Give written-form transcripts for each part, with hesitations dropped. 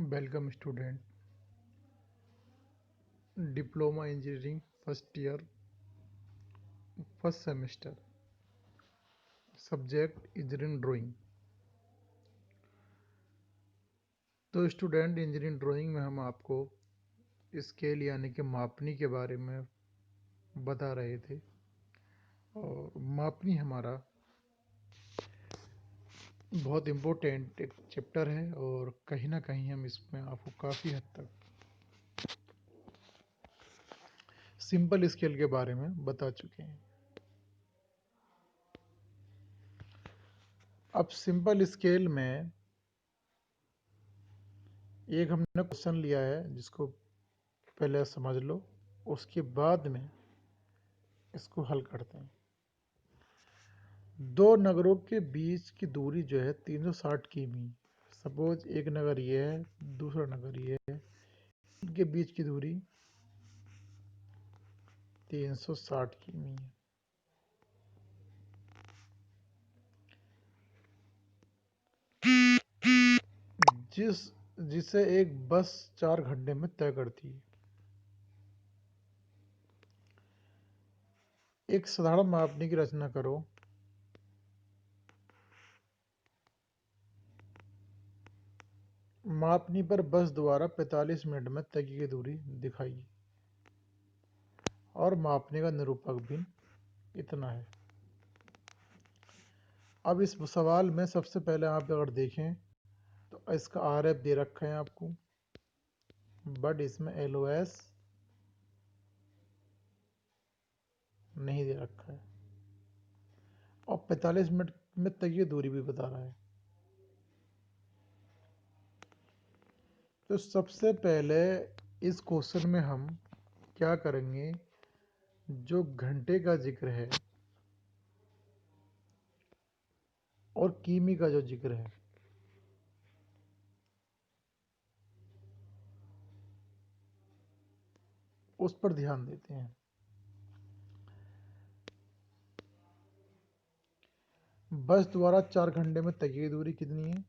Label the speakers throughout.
Speaker 1: Welcome student, diploma engineering first year, first semester. Subject engineering drawing. तो student, engineering drawing में हम आपको scale यानी कि मापनी के बारे में बता रहे थे। और मापनी हमारा बहुत इम्पोर्टेंट एक चैप्टर है और कहीं ना कहीं हम इसमें आपको काफ़ी हद तक सिंपल स्केल के बारे में बता चुके हैं। अब सिंपल स्केल में एक हमने क्वेश्चन लिया है जिसको पहले समझ लो, उसके बाद में इसको हल करते हैं। दो नगरों के बीच की दूरी जो है 360 किमी। सपोज एक नगर ये है, दूसरा नगर ये है, इनके बीच की दूरी 360 किमी है। जिसे एक बस 4 घंटे में तय करती है। एक साधारण मापनी की रचना करो। मापनी पर बस द्वारा 45 मिनट में तय की गई दूरी दिखाइए और मापने का निरूपक भी इतना है। अब इस सवाल में सबसे पहले आप अगर देखें तो इसका आरएफ दे रखा है आपको, बट इसमें एलओएस नहीं दे रखा है और 45 मिनट में तक ये दूरी भी बता रहा है। तो सबसे पहले इस क्वेश्चन में हम क्या करेंगे, जो घंटे का जिक्र है और किमी का जो जिक्र है उस पर ध्यान देते हैं। बस द्वारा 4 घंटे में तय की दूरी कितनी है?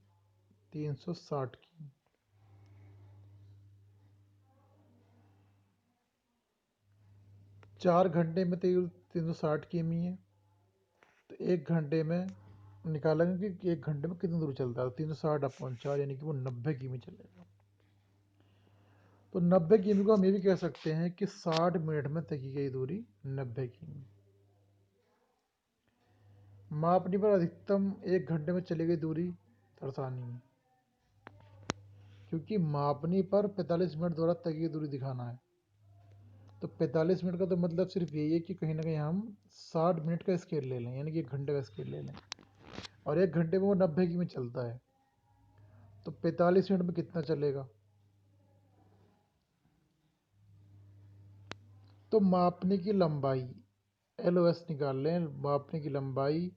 Speaker 1: 360 की। चार घंटे में 360 किमी है, तो एक घंटे में निकालेंगे कि एक घंटे में कितनी दूरी चलता है। 360/4 यानी कि वो 90 किमी चलेगा। तो 90 किमी को हम ये भी कह सकते हैं कि 60 मिनट में तय की गई दूरी 90 किमी। मापनी पर अधिकतम एक घंटे में चली गई दूरी दर्शानी है, क्योंकि मापनी पर 45 मिनट द्वारा तय की दूरी दिखाना है। तो 45 मिनट का तो मतलब सिर्फ यही है कि कहीं ना कहीं हम 60 मिनट का स्केल ले लें, यानी कि 1 घंटे का स्केल ले लें, और 1 घंटे में वो 90 किमी चलता है, तो 45 मिनट में कितना चलेगा। तो मापने की लंबाई एलओएस निकाल लें। मापने की लंबाई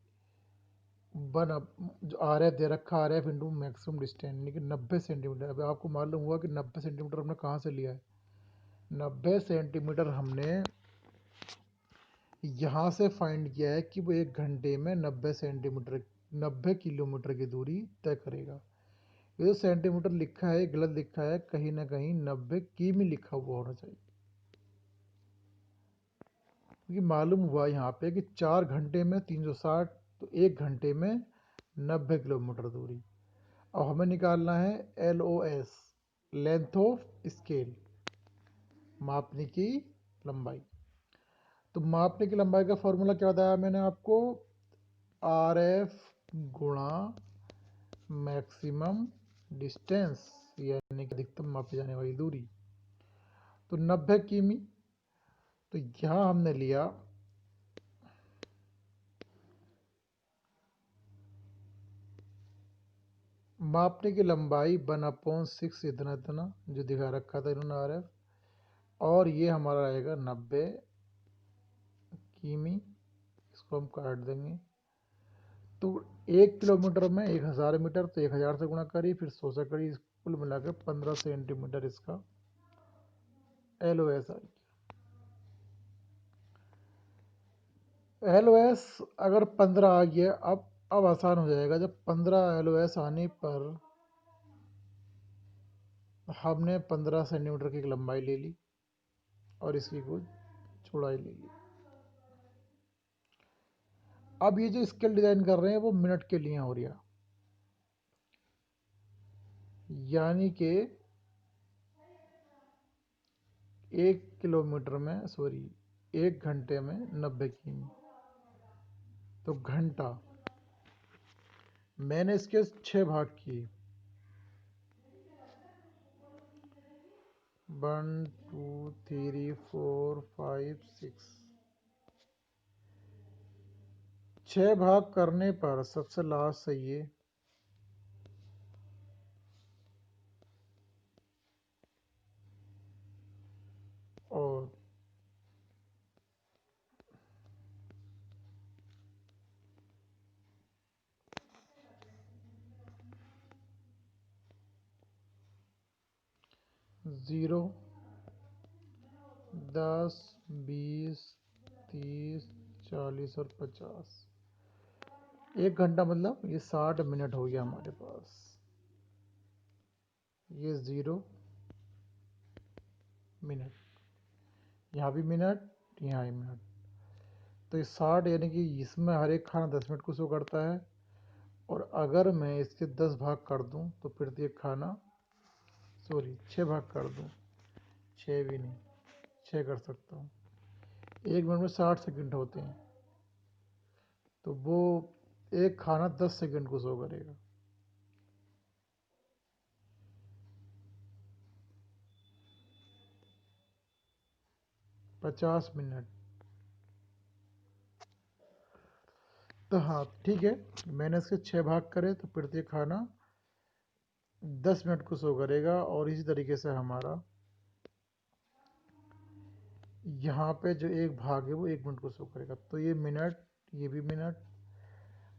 Speaker 1: वन जो आर एफ दे रखा, R F into maximum distance, यानी कि 90 सेंटीमीटर। अब आपको मालूम हुआ कि 90 सेंटीमीटर हमने कहाँ से लिया है। 90 सेंटीमीटर हमने यहाँ से फाइंड किया है कि वो 1 घंटे में 90 सेंटीमीटर 90 किलोमीटर की दूरी तय करेगा। ये जो सेंटीमीटर लिखा है गलत लिखा है, कहीं ना कहीं 90 किमी लिखा हुआ होना चाहिए, क्योंकि मालूम हुआ यहाँ पे कि 4 घंटे में 360, तो 1 घंटे में 90 किलोमीटर दूरी। अब हमें निकालना है LOS, लेंथ ऑफ स्केल, मापने की लंबाई। तो मापने की लंबाई का फॉर्मूला क्या बताया मैंने आपको, RF गुणा मैक्सिमम डिस्टेंस, यानी कि अधिकतम मापी जाने वाली दूरी। तो 90 किमी, तो यहाँ हमने लिया मापने की लंबाई 1/6 इतना इतना जो दिखा रखा था इन्होंने RF, और ये हमारा रहेगा 90 किमी। इसको हम काट देंगे। तो 1 किलोमीटर में 1000 मीटर, तो 1000 से गुणा करी, फिर 100 से करी, कुल मिलाकर 15 सेंटीमीटर इसका LOS आई। LOS अगर 15 आ गया, अब आसान हो जाएगा। जब 15 LOS आने पर हमने 15 सेंटीमीटर की एक लंबाई ले ली और इसकी कुछ चौड़ाई ले ली। अब ये जो स्केल डिज़ाइन कर रहे हैं वो मिनट के लिए हो रहा, यानी कि 1 घंटे में 90 किमी, तो घंटा। मैंने इसके 6 भाग किए, 1 2 3 4 5 6। 6 भाग करने पर सबसे लास्ट सही है और 0 10 20 30 40 और 50। 1 घंटा मतलब ये 60 मिनट हो गया हमारे पास। ये 0 मिनट, यहाँ भी मिनट, यहाँ भी मिनट, तो ये 60, यानी कि इसमें हर एक खाना 10 मिनट को शो करता है। और अगर मैं इसके 10 भाग कर दूं तो फिर ये खाना, सॉरी 6 भाग कर दूं, 6 भी नहीं, 6 कर सकता हूँ। 1 मिनट में 60 सेकंड होते हैं, तो वो एक खाना 10 सेकंड को शो करेगा। पचास मिनट, तो हाँ ठीक है, मैंने इसके 6 भाग करे तो फिर ये खाना 10 मिनट को शो करेगा। और इसी तरीके से हमारा यहाँ पे जो एक भाग है वो 1 मिनट को शो करेगा, तो ये मिनट, ये भी मिनट।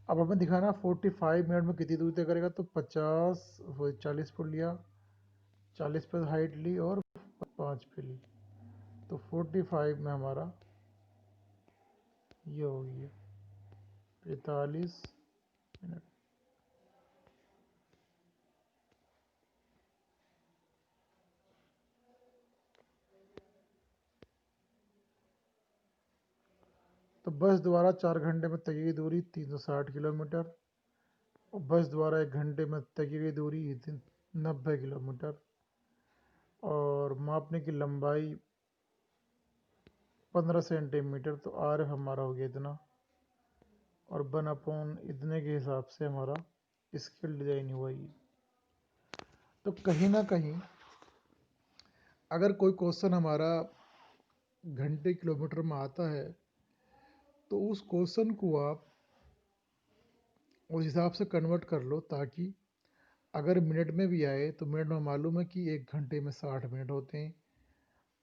Speaker 1: अब हमें दिखाना 45 मिनट में कितनी दूरी तय करेगा, तो 50 40 फुट लिया, 40 पे हाइट ली और 5 पे ली, तो 45 में हमारा ये हो गया 45 मिनट। तो बस द्वारा 4 घंटे में तय की दूरी 360 किलोमीटर, और बस द्वारा 1 घंटे में तय की गई दूरी 90 किलोमीटर, और मापने की लंबाई 15 सेंटीमीटर, तो आर हमारा हो गया इतना, और 1/, इतने के हिसाब से हमारा स्केल डिज़ाइन हुआ। ये तो कहीं ना कहीं अगर कोई क्वेश्चन हमारा घंटे किलोमीटर में आता है तो उस क्वेश्चन को आप उस हिसाब से कन्वर्ट कर लो, ताकि अगर मिनट में भी आए तो मिनट में मालूम है कि 1 घंटे में 60 मिनट होते हैं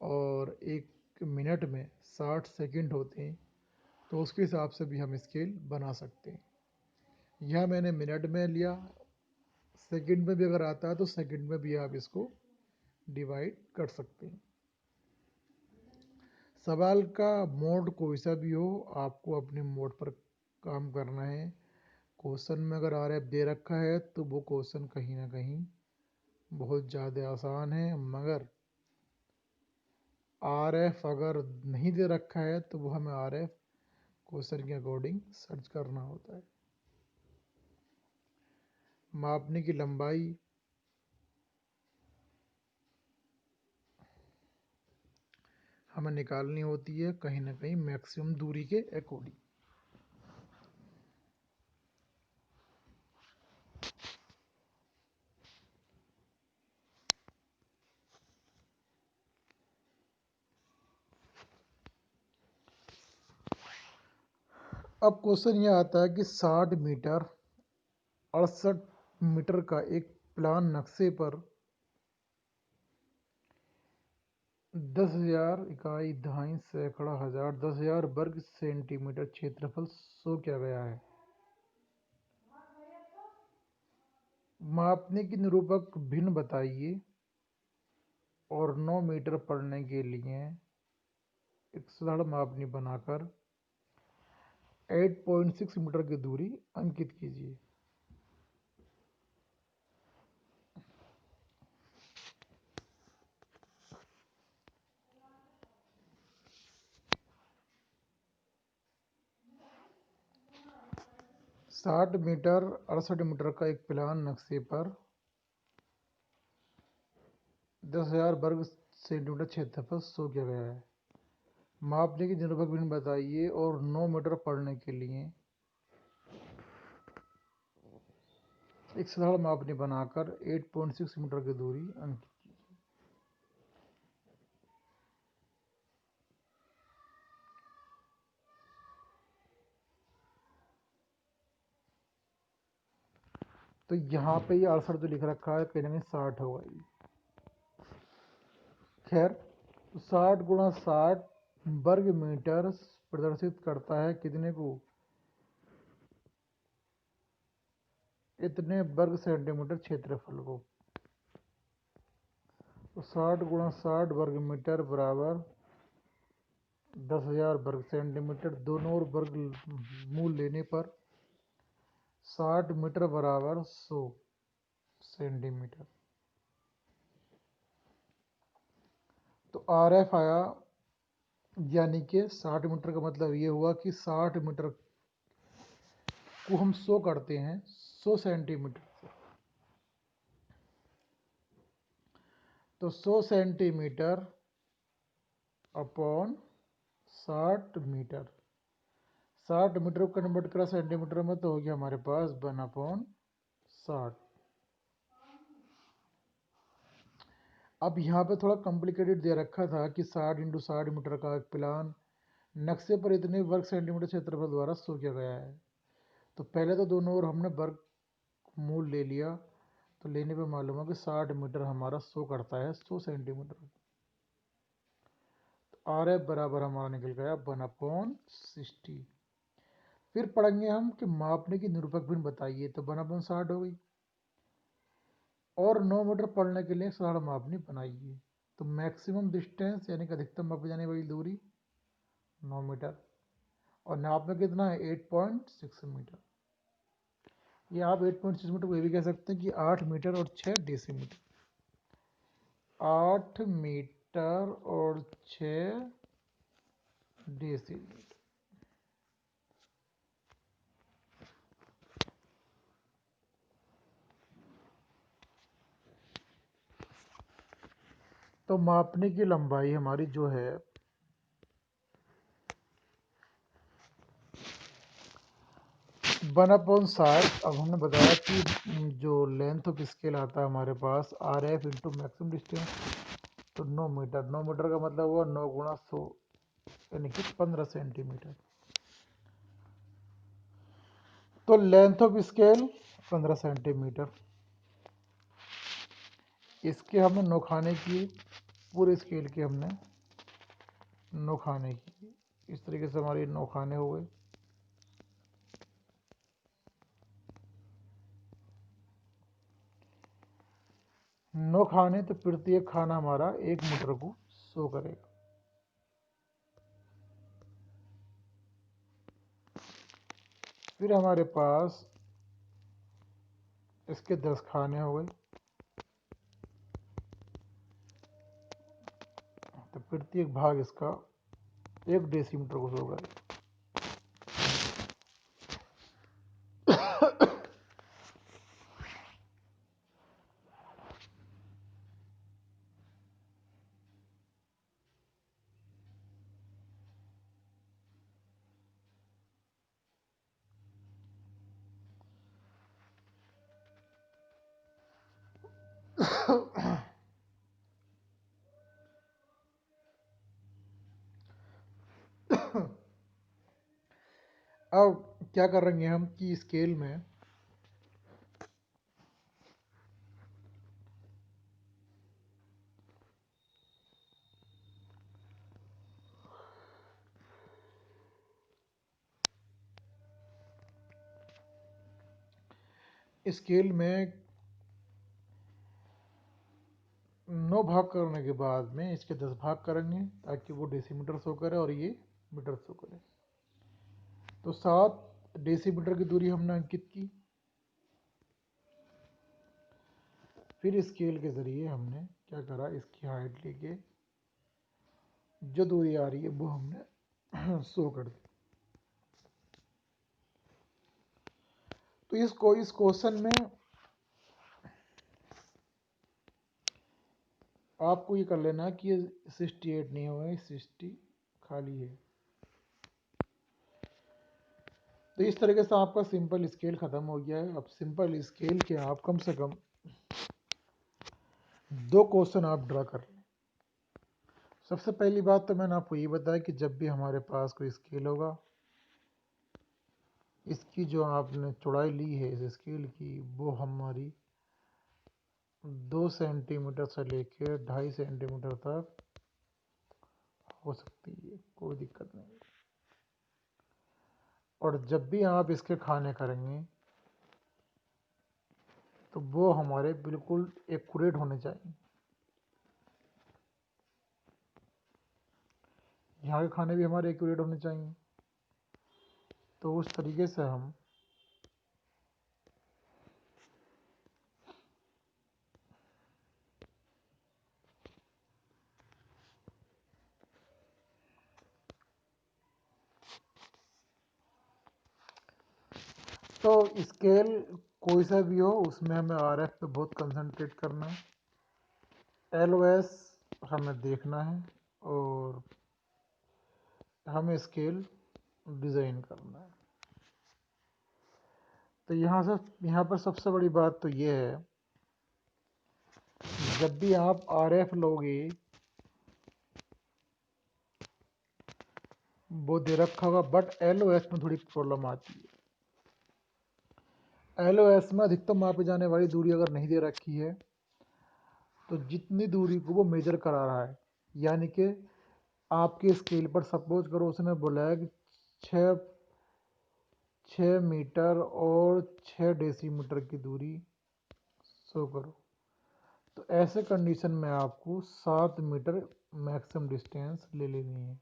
Speaker 1: और 1 मिनट में 60 सेकंड होते हैं, तो उसके हिसाब से भी हम स्केल बना सकते हैं। यह मैंने मिनट में लिया, सेकंड में भी अगर आता है तो सेकंड में भी आप इसको डिवाइड कर सकते हैं। सवाल का मोड कोई सा भी हो, आपको अपने मोड पर काम करना है। क्वेश्चन में अगर आर एफ दे रखा है तो वो क्वेश्चन कहीं ना कहीं बहुत ज़्यादा आसान है, मगर आर एफ अगर नहीं दे रखा है तो वो हमें आर एफ क्वेश्चन के अकॉर्डिंग सर्च करना होता है। मापने की लंबाई हमें निकालनी होती है कहीं ना कहीं मैक्सिमम दूरी के अकॉर्डिंग। अब क्वेश्चन यह आता है कि 60 मीटर 68 मीटर का एक प्लान नक्शे पर 10,000 इकाई दहाई सैकड़ा हजार 10,000 वर्ग सेंटीमीटर क्षेत्रफल शो किया गया है। मापने की निरूपक भिन्न बताइए और 9 मीटर पढ़ने के लिए एक साधारण मापनी बनाकर 8.6 मीटर की दूरी अंकित कीजिए। 60 मीटर 68 मीटर का एक प्लान नक्शे पर 10,000 वर्ग सेंटीमीटर क्षेत्रफल शो किया गया है। मापने की निरूपक भिन्न बताइए और 9 मीटर पढ़ने के लिए एक साधारण मापनी बनाकर 8.6 मीटर की दूरी अंकित कीजिए। तो यहाँ पे ये 68 जो लिख रखा है कहीं ना कहीं 60 होगा ये। खैर 60 गुणा 60 वर्ग मीटर प्रदर्शित करता है कितने को, इतने वर्ग सेंटीमीटर क्षेत्रफल को। तो 60 गुणा 60 वर्ग मीटर बराबर 10,000 वर्ग सेंटीमीटर। दोनों ओर वर्ग मूल लेने पर 60 मीटर बराबर 100 सेंटीमीटर। तो RF आया, यानी कि 60 मीटर का मतलब ये हुआ कि 60 मीटर को हम 100 करते हैं 100 सेंटीमीटर से। तो 100 सेंटीमीटर अपॉन 60 मीटर, 60 मीटर को कन्वर्ट करा सेंटीमीटर में तो हो गया हमारे पास 1/60। अब यहाँ पे थोड़ा कॉम्प्लिकेटेड दे रखा था कि 60 × 60 मीटर का एक प्लान नक्शे पर इतने वर्ग सेंटीमीटर क्षेत्रफल द्वारा शो किया गया है। तो पहले तो दोनों ओर हमने वर्ग मूल ले लिया, तो लेने पे मालूम है कि 60 मीटर हमारा शो करता है 100 सेंटीमीटर। तो RF बराबर हमारा निकल गया 1/60। फिर पढ़ेंगे हम कि मापने की निरूपक भिन्न बताइए, तो 1/60 हो गई। और 9 मीटर पढ़ने के लिए साधारण मापनी बनाइए। तो मैक्सिमम डिस्टेंस यानी कि अधिकतम मापी जाने वाली दूरी 9 मीटर, और नाप में कितना है 8.6 मीटर। ये आप 8.6 मीटर को ये भी कह सकते हैं कि 8 मीटर और 6 डेसीमीटर। 8 मीटर और 6 डेसीमीटर। तो मापने की लंबाई हमारी जो है 1/60। अब हमने बताया कि जो लेंथ ऑफ स्केल आता है हमारे पास RF इंटू मैक्सिमम डिस्टेंस, तो 9 मीटर। 9 मीटर का मतलब हुआ 9 गुणा 100 यानी कि 15 सेंटीमीटर। तो लेंथ ऑफ स्केल 15 सेंटीमीटर। इसके हमने नोखाने की, पूरे स्केल के हमने नोखाने की। इस तरीके से हमारे नोखाने हो गए। नोखाने तो प्रत्येक खाना हमारा 1 मीटर को शो करेगा। फिर हमारे पास इसके 10 खाने हो गए, तो प्रत्येक भाग इसका 1 डेसीमीटर को शो करेगा। अब क्या करेंगे हम कि स्केल में स्केल में 9 भाग करने के बाद में इसके 10 भाग करेंगे ताकि वो डेसीमीटर शो करे और ये मीटर शो करे। तो 7 डेसीमीटर की दूरी हमने अंकित की। फिर स्केल के ज़रिए हमने क्या करा, इसकी हाइट लेके जो दूरी आ रही है वो हमने शो कर दी। तो इस क्वेश्चन में आपको ये कर लेना है कि ये 68 नहीं होगा, 60 खाली है। तो इस तरीके से आपका सिंपल स्केल ख़त्म हो गया है। अब सिंपल स्केल के आप कम से कम 2 क्वेश्चन आप ड्रा कर लें। सबसे पहली बात तो मैंने आपको ये बताया कि जब भी हमारे पास कोई स्केल होगा, इसकी जो आपने चौड़ाई ली है इस स्केल की, वो हमारी 2 सेंटीमीटर से लेकर 2.5 सेंटीमीटर तक हो सकती है, कोई दिक्कत नहीं। और जब भी आप इसके खाने करेंगे तो वो हमारे बिल्कुल एक्यूरेट होने चाहिए। यहाँ के खाने भी हमारे एक्यूरेट होने चाहिए। तो उस तरीके से हम तो स्केल कोई सा भी हो उसमें हमें RF पे बहुत कंसंट्रेट करना है, LOS हमें देखना है और हमें स्केल डिज़ाइन करना है। तो यहाँ पर सबसे बड़ी बात तो ये है, जब भी आप RF लोगे वो दे रखा होगा, बट LOS में थोड़ी प्रॉब्लम आती है। LOS में अधिकतम मापी जाने वाली दूरी अगर नहीं दे रखी है तो जितनी दूरी को वो मेजर करा रहा है, यानी कि आपके स्केल पर सपोज करो उसने बोला है कि 6 मीटर और 6 डेसीमीटर की दूरी शो करो, तो ऐसे कंडीशन में आपको 7 मीटर मैक्सिमम डिस्टेंस ले लेनी है।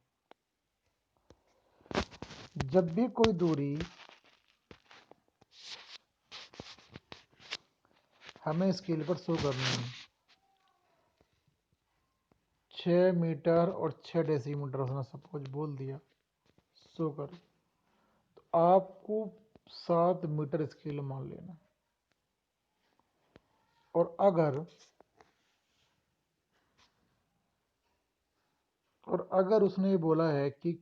Speaker 1: जब भी कोई दूरी हमें स्केल पर शो करनी है, 6 मीटर और 6 डेसीमीटर उसने सपोज बोल दिया शो करो, तो आपको 7 मीटर स्केल मान लेना। और अगर उसने ये बोला है कि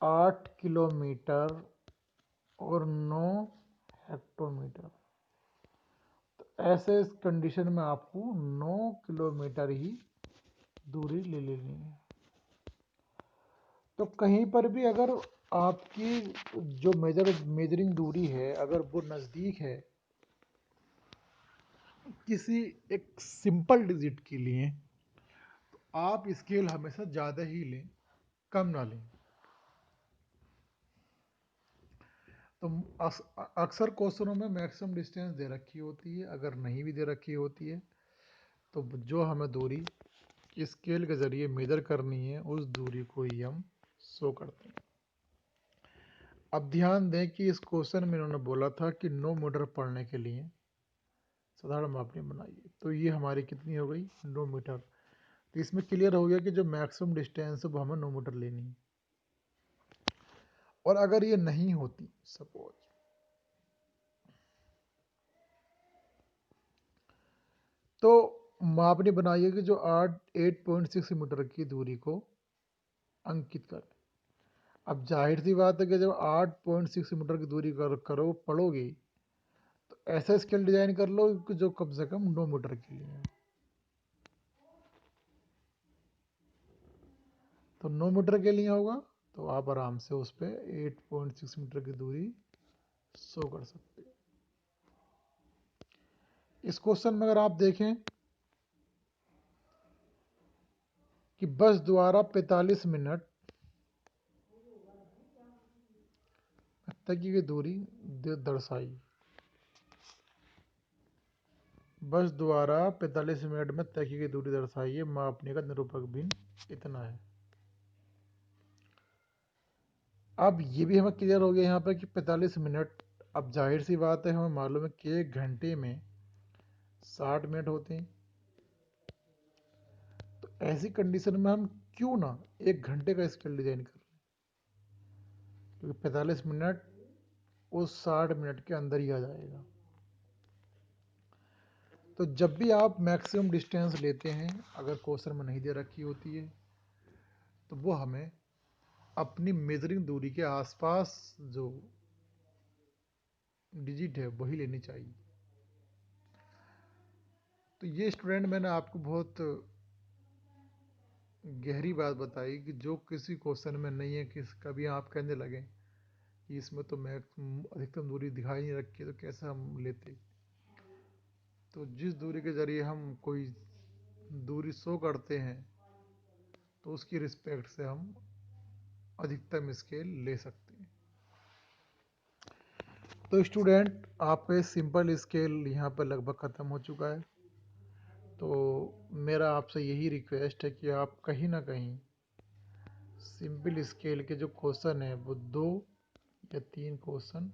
Speaker 1: 8 किलोमीटर और 9 हेक्टोमीटर, तो ऐसे इस कंडीशन में आपको 9 किलोमीटर ही दूरी ले लेनी है। तो कहीं पर भी अगर आपकी जो मेजरिंग दूरी है अगर वो नज़दीक है किसी एक सिंपल डिजिट के लिए, तो आप स्केल हमेशा ज़्यादा ही लें, कम ना लें। तो अक्सर क्वेश्चनों में मैक्सिमम डिस्टेंस दे रखी होती है, अगर नहीं भी दे रखी होती है तो जो हमें दूरी स्केल के ज़रिए मेजर करनी है उस दूरी को ही हम शो करते हैं। अब ध्यान दें कि इस क्वेश्चन में इन्होंने बोला था कि 9 मीटर पढ़ने के लिए साधारण मापनी बनाइए, तो ये हमारी कितनी हो गई 9 मीटर। तो इसमें क्लियर हो गया कि जो मैक्सिमम डिस्टेंस है वो हमें 9 मीटर लेनी है। और अगर ये नहीं होती सपोज, तो मापनी बनाइए कि जो 8.6 मीटर की दूरी को अंकित कर। अब जाहिर सी बात है कि जब 8.6 मीटर की दूरी करो पढ़ोगे तो ऐसा स्केल डिजाइन कर लो कि जो कम से कम 9 मीटर के लिए है। तो 9 मीटर के लिए होगा तो आप आराम से उस पर 8.6 मीटर की दूरी शो कर सकते हैं। इस क्वेश्चन में अगर आप देखें कि बस द्वारा 45 मिनट तक की दूरी दर्शाई, बस द्वारा 45 मिनट में तय की गई दूरी दर्शाइए, मापने का निरूपक भिन्न इतना है। अब ये भी हमें क्लियर हो गया यहाँ पर कि 45 मिनट, अब जाहिर सी बात है हमें मालूम है कि 1 घंटे में 60 मिनट होते हैं, तो ऐसी कंडीशन में हम क्यों ना 1 घंटे का स्केल डिजाइन कर लें, क्योंकि 45 मिनट उस 60 मिनट के अंदर ही आ जाएगा। तो जब भी आप मैक्सिमम डिस्टेंस लेते हैं, अगर क्वेश्चन में नहीं दे रखी होती है, तो वो हमें अपनी मेजरिंग दूरी के आसपास जो डिजिट है वही लेनी चाहिए। तो ये स्टूडेंट मैंने आपको बहुत गहरी बात बताई कि जो किसी क्वेश्चन में नहीं है, किस कभी आप कहने लगे कि इसमें तो अधिकतम दूरी दिखाई नहीं रखी, तो कैसे हम लेते। तो जिस दूरी के जरिए हम कोई दूरी शो करते हैं, तो उसकी रिस्पेक्ट से हम अधिकतम स्केल ले सकते हैं। तो स्टूडेंट, आपका सिंपल स्केल यहाँ पर लगभग ख़त्म हो चुका है। तो मेरा आपसे यही रिक्वेस्ट है कि आप कहीं ना कहीं सिंपल स्केल के जो क्वेश्चन है वो 2 या 3 क्वेश्चन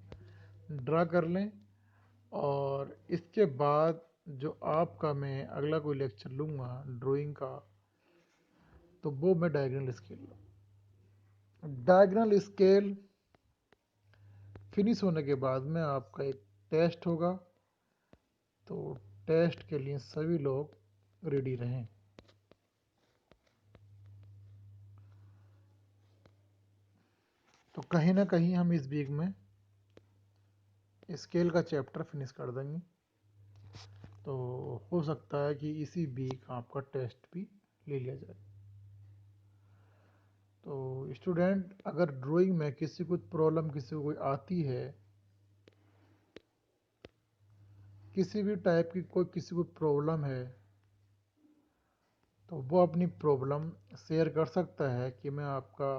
Speaker 1: ड्रा कर लें, और इसके बाद जो आपका मैं अगला कोई लेक्चर लूँगा ड्राइंग का, तो वो मैं डायगोनल स्केल फिनिश होने के बाद में आपका एक टेस्ट होगा। तो टेस्ट के लिए सभी लोग रेडी रहें। तो कहीं ना कहीं हम इस वीक में स्केल का चैप्टर फिनिश कर देंगे। तो हो सकता है कि इसी वीक आपका टेस्ट भी ले लिया जाए। तो स्टूडेंट, अगर ड्राइंग में किसी को प्रॉब्लम किसी को कोई आती है, किसी भी टाइप की कोई किसी को प्रॉब्लम है, तो वो अपनी प्रॉब्लम शेयर कर सकता है कि मैं आपका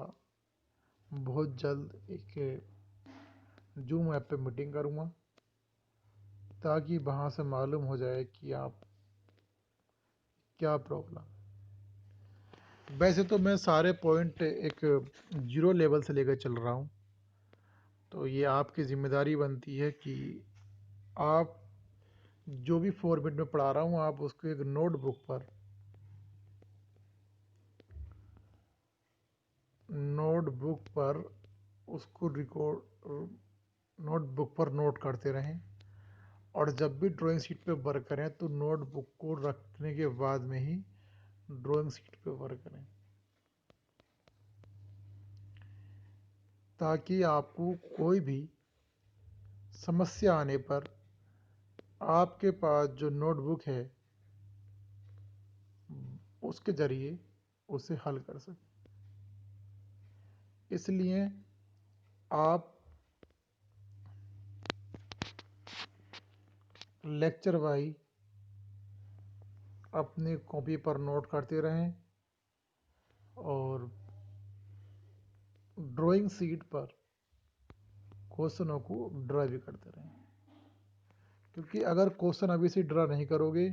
Speaker 1: बहुत जल्द एक जूम ऐप पे मीटिंग करूँगा, ताकि वहाँ से मालूम हो जाए कि आप क्या प्रॉब्लम। वैसे तो मैं सारे पॉइंट एक 0 लेवल से लेकर चल रहा हूँ। तो ये आपकी ज़िम्मेदारी बनती है कि आप जो भी फॉर्मेट में पढ़ा रहा हूँ, आप उसको एक नोटबुक पर उसको नोटबुक पर नोट करते रहें। और जब भी ड्राइंग शीट पे वर्क करें तो नोटबुक को रखने के बाद में ही ड्राइंग शीट पे वर्क करें, ताकि आपको कोई भी समस्या आने पर आपके पास जो नोटबुक है उसके ज़रिए उसे हल कर सकें। इसलिए आप लेक्चर वाइज अपनी कॉपी पर नोट करते रहें और ड्राइंग शीट पर क्वेश्चनों को ड्रा भी करते रहें। क्योंकि अगर क्वेश्चन अभी से ड्रा नहीं करोगे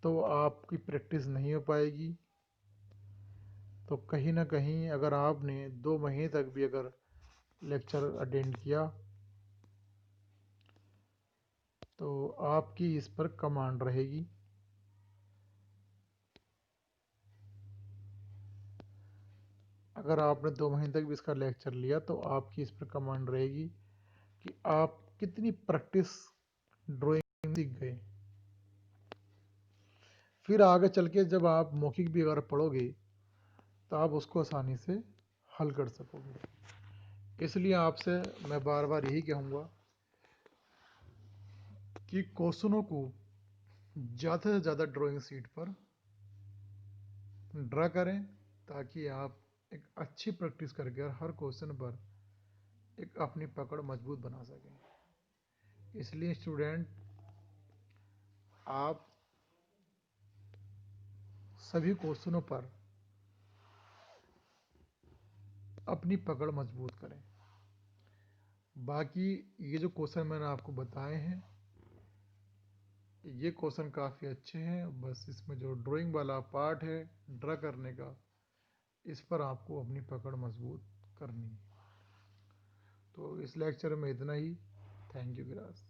Speaker 1: तो आपकी प्रैक्टिस नहीं हो पाएगी। तो कहीं ना कहीं अगर आपने 2 महीने तक भी अगर लेक्चर अटेंड किया, तो आपकी इस पर कमांड रहेगी। अगर आपने 2 महीने तक भी इसका लेक्चर लिया तो आपकी इस पर कमांड रहेगी कि आप कितनी प्रैक्टिस ड्राइंग सीख गए। फिर आगे चल के जब आप मौखिक भी अगर पढ़ोगे तो आप उसको आसानी से हल कर सकोगे। इसलिए आपसे मैं बार बार यही कहूँगा कि क्वेश्चनों को ज़्यादा से ज़्यादा ड्राइंग शीट पर ड्रा करें, ताकि आप एक अच्छी प्रैक्टिस करके हर क्वेश्चन पर एक अपनी पकड़ मजबूत बना सकें। इसलिए स्टूडेंट, आप सभी क्वेश्चनों पर अपनी पकड़ मजबूत करें। बाकी ये जो क्वेश्चन मैंने आपको बताए हैं, ये क्वेश्चन काफ़ी अच्छे हैं। बस इसमें जो ड्राइंग वाला पार्ट है ड्रा करने का, इस पर आपको अपनी पकड़ मजबूत करनी है। तो इस लेक्चर में इतना ही। Thank you garage.